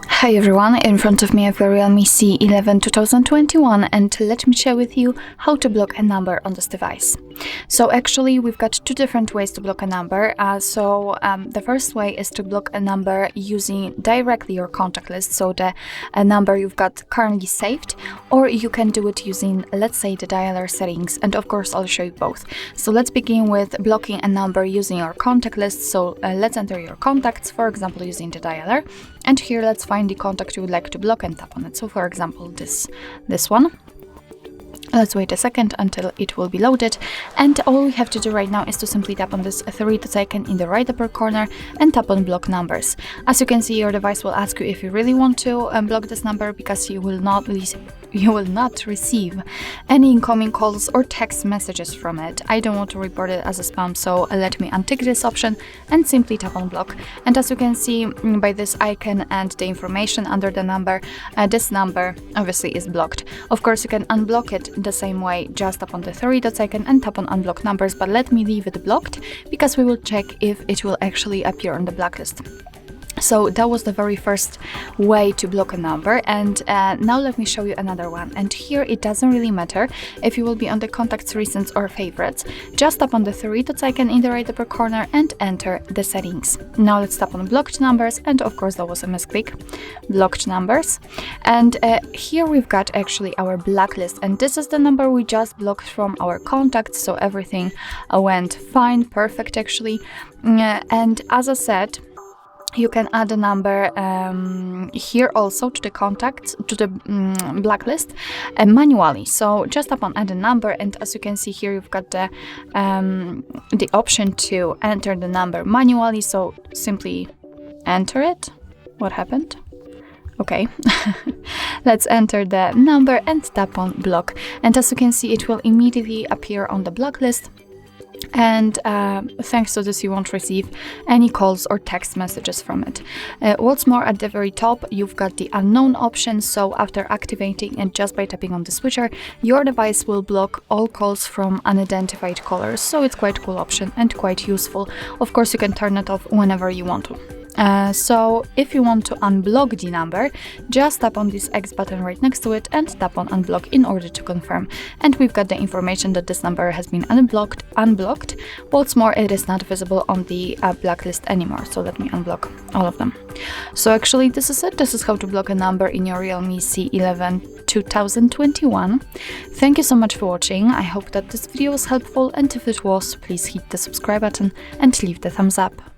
Hi everyone, in front of me I've got REALME C11 2021 and let me share with you how to block a number on this device. So actually we've got two different ways to block a number. The first way is to block a number using directly your contact list, so the number you've got currently saved, or you can do it using, let's say, the dialer settings, and of course I'll show you both. So let's begin with blocking a number using your contact list. So let's enter your contacts, for example using the dialer, and here let's find the contact you would like to block and tap on it. So for example this one. Let's wait a second until it will be loaded, and all we have to do right now is to simply tap on this three dots icon in the right upper corner and tap on block numbers. As you can see, your device will ask you if you really want to block this number, because you will not receive any incoming calls or text messages from it. I don't want to report it as a spam, so let me untick this option and simply tap on block. And as you can see by this icon and the information under the number, this number obviously is blocked. Of course you can unblock it the same way, just tap on the three dots icon and tap on unblock numbers, but let me leave it blocked because we will check if it will actually appear on the blacklist. So that was the very first way to block a number, and now let me show you another one. And here it doesn't really matter if you will be on the contacts, recents or favorites. Just tap on the three dots icon in the right upper corner and enter the settings. Now let's tap on blocked numbers, and of course that was a misclick. Blocked numbers, and here we've got actually our blacklist, and this is the number we just blocked from our contacts. So everything went fine, perfect actually. And as I said, you can add a number here also to the contacts, to the blacklist manually. So just tap on add a number, and as you can see here, you've got the option to enter the number manually. So simply enter it. What happened? Okay, let's enter the number and tap on block. And as you can see, it will immediately appear on the blacklist. And thanks to this you won't receive any calls or text messages from it. What's more, at the very top you've got the unknown option, so after activating and just by tapping on the switcher, your device will block all calls from unidentified callers. So it's quite a cool option and quite useful. Of course you can turn it off whenever you want to. So if you want to unblock the number, just tap on this X button right next to it and tap on unblock in order to confirm. And we've got the information that this number has been unblocked. What's more, it is not visible on the blacklist anymore. So let me unblock all of them. So actually this is it. This is how to block a number in your REALME C11 2021. Thank you so much for watching. I hope that this video was helpful, and if it was, please hit the subscribe button and leave the thumbs up.